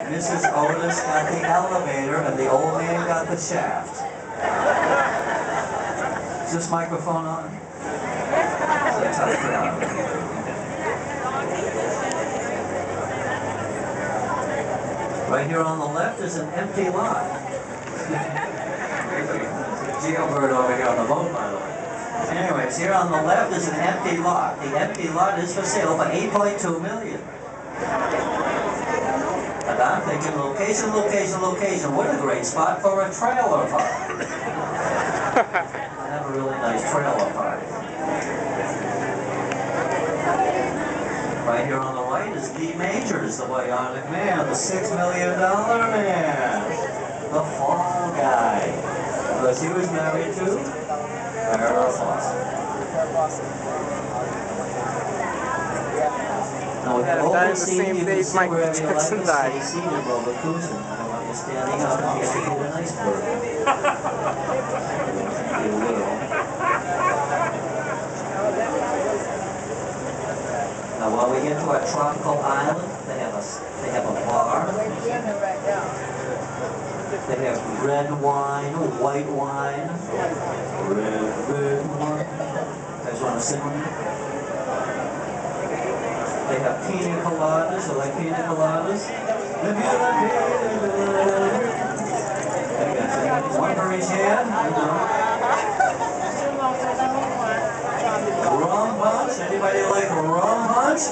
Mrs. Otis got the elevator and the old man got the shaft. Is this microphone on? It's a tough crowd. Right here on the left is an empty lot. Jailbird over here on the boat, by the way. Anyways, here on the left is an empty lot. The empty lot is for sale for $8.2 million. And I'm thinking, location, location, location. What a great spot for a trailer park. I have a really nice trailer park. Right here on the right is D. Majors, the bionic man, the $6 million man. The fall guy. Because he was married to Farrah Fawcett. Now we have all seen you can sit wherever you like to stay seated while we're cruising. I don't want you standing up and you have to get an iceberg. You will. Now while we get to our tropical island, they have a bar. They have red wine, white wine. Red wine. You guys want to sing with me? They have pina coladas. You like pina coladas? One for each hand. Rum punch. Anybody like rum punch?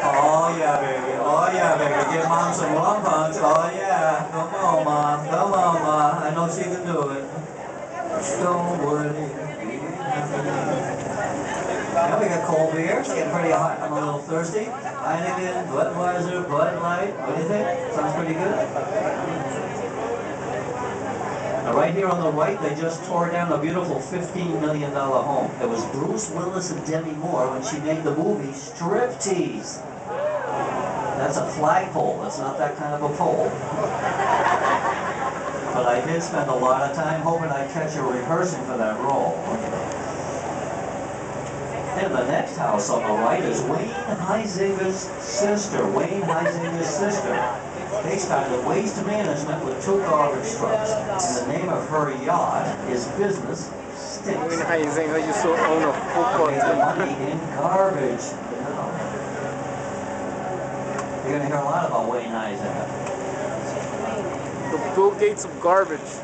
Oh yeah, baby. Oh yeah, baby. Give mom some rum punch. Oh yeah. Come on, mom. Come on, mom. I know she can do it. Don't worry. Now we got cold beer. It's getting pretty hot. I'm a little thirsty. Heineken, Budweiser, Bud Light. What do you think? Sounds pretty good. Now right here on the right, they just tore down a beautiful $15 million home. It was Bruce Willis and Demi Moore when she made the movie Striptease. That's a flagpole. That's not that kind of a pole. But I did spend a lot of time hoping I'd catch her rehearsing for that role. And the next house on the right is Wayne Hueizenga's sister. Wayne Hueizenga's sister. They started waste management with 2 garbage trucks. And the name of her yacht is Business Stinks. Wayne Hueizenga used to own a full made the money in garbage. You're going to hear a lot about Wayne Hueizenga. The Bill Gates of garbage.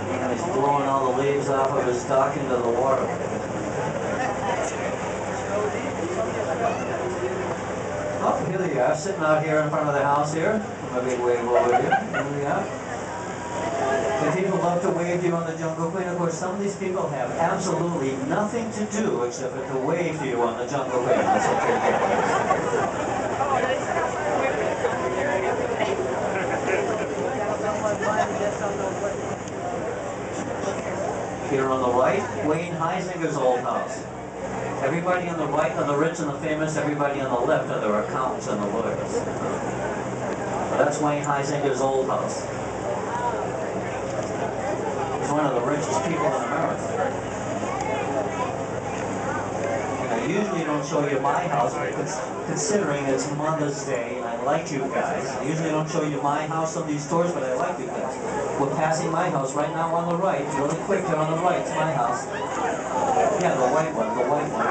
And he's blowing all the leaves off of his dock into the water. Oh, here they are, sitting out here in front of the house here. A big wave over here. Here we are. The people love to wave to you on the Jungle Queen. Of course, some of these people have absolutely nothing to do except for to wave to you on the Jungle Queen. That's what they do. Here on the right, Wayne Hueizenga's old house. Everybody on the right are the rich and the famous. Everybody on the left are their accountants and the lawyers. But that's Wayne Hueizenga's old house. He's one of the richest people in America. I usually don't show you my house, but considering it's Mother's Day and I like you guys, I usually don't show you my house on these tours, but I like you guys. We're passing my house right now on the right, really quick here on the right, it's my house. Yeah, the white one, the white one.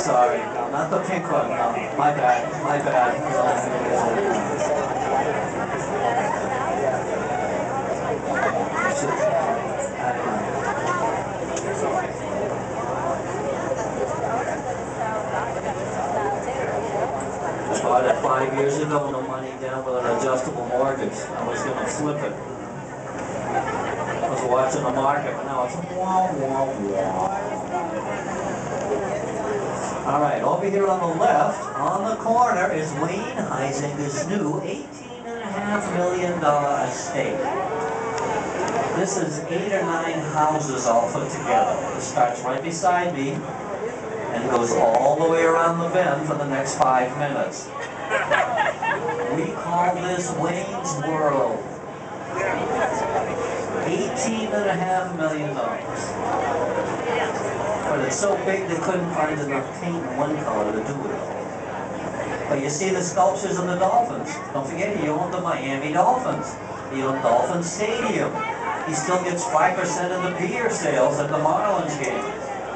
Sorry, no, not the pink one, no, my bad, my bad. I bought it 5 years ago, no money down with an adjustable mortgage. I was going to flip it. I was watching the market, but now it's wah, wah, wah. All right, over here on the left, on the corner, is Wayne Hueizenga's new $18.5 million estate. This is 8 or 9 houses all put together. It starts right beside me and goes all the way around the bend for the next 5 minutes. We call this Wayne's World. 8 $18.5 million. But it's so big they couldn't find enough paint in one color to do it all. But you see the sculptures of the Dolphins. Don't forget, he owned the Miami Dolphins. He owned Dolphin Stadium. He still gets 5% of the beer sales at the Marlins game.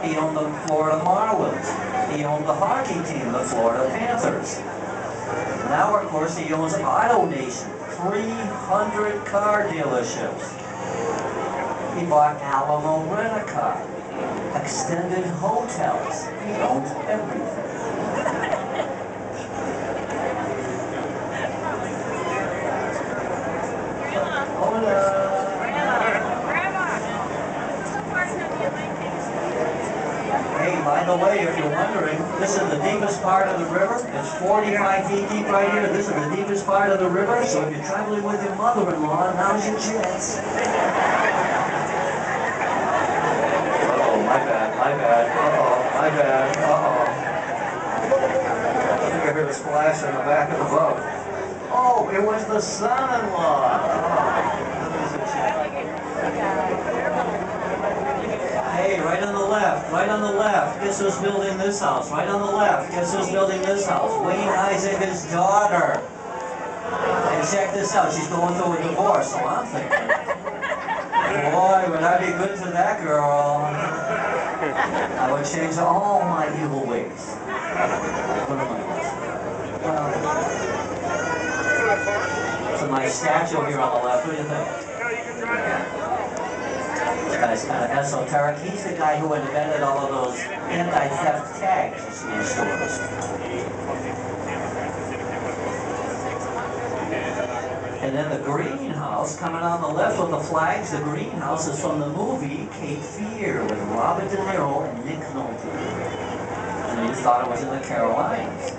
He owned the Florida Marlins. He owned the hockey team, the Florida Panthers. Now, of course, he owns Auto Nation, 300 car dealerships. He bought Alamo Rent-A-Car, extended hotels. He owns everything. Hey, by the way, if you're wondering, this is the deepest part of the river. It's 45 feet deep right here. This is the deepest part of the river, so if you're traveling with your mother-in-law, now's your chance. Uh-oh, my bad. Uh-oh, my bad. Uh-oh. I think I heard a splash in the back of the boat. Oh, it was the son-in-law. Hey, right on the left, guess who's building this house? Right on the left, guess who's building this house? Wayne Hueizenga's daughter. And check this out, she's going through a divorce, so I'm thinking, boy, would I be good to that girl. I would change all my evil ways. It's a nice statue here on the left, what do you think? This guy's kind of esoteric. He's the guy who invented all of those anti-theft tags you see in stores. And then the greenhouse, coming on the left with the flags, the greenhouse is from the movie Cape Fear with Robert De Niro and Nick Nolte. And you thought it was in the Carolinas.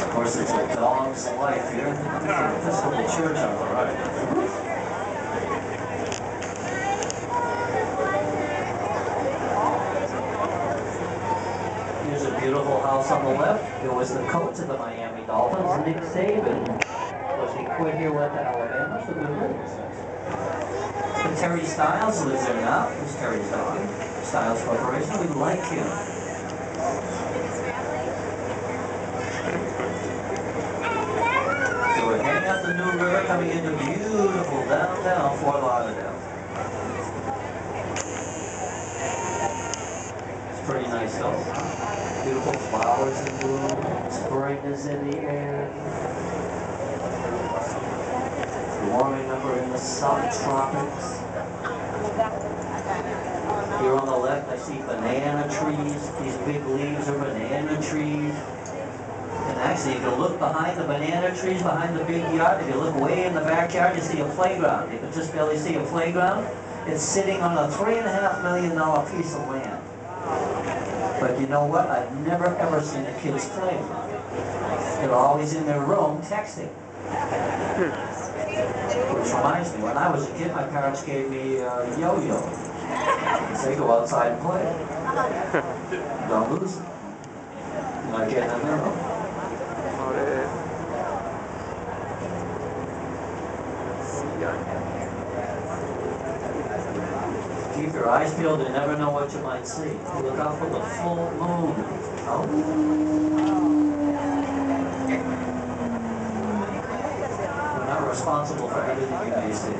Of course, it's a dog's life here. Episcopal Church on the right. Here's a beautiful house on the left. It was the coach of the Miami Dolphins, Nick Saban. Was he quit here with Alabama? So good news. And Terry Styles lives there now. Who's Terry's dog? Styles Corporation. We like him. We're heading up the New River, coming into beautiful downtown Fort Lauderdale. It's pretty nice though. Beautiful flowers in bloom. Spring is in the air. Warming up in the subtropics. Here on the left, I see banana trees. These big leaves are banana trees. And actually, if you look behind the banana trees, behind the big yard, if you look way in the backyard, you see a playground. You can just barely see a playground. It's sitting on a $3.5 million piece of land. But you know what? I've never ever seen the kids play. They're always in their room texting. Which reminds me, when I was a kid, my parents gave me a yo-yo. They go outside and play. Don't lose it. You're not getting in their room. Keep your eyes peeled, you never know what you might see. Look out for the full moon. Oh. We're not responsible for everything you may see.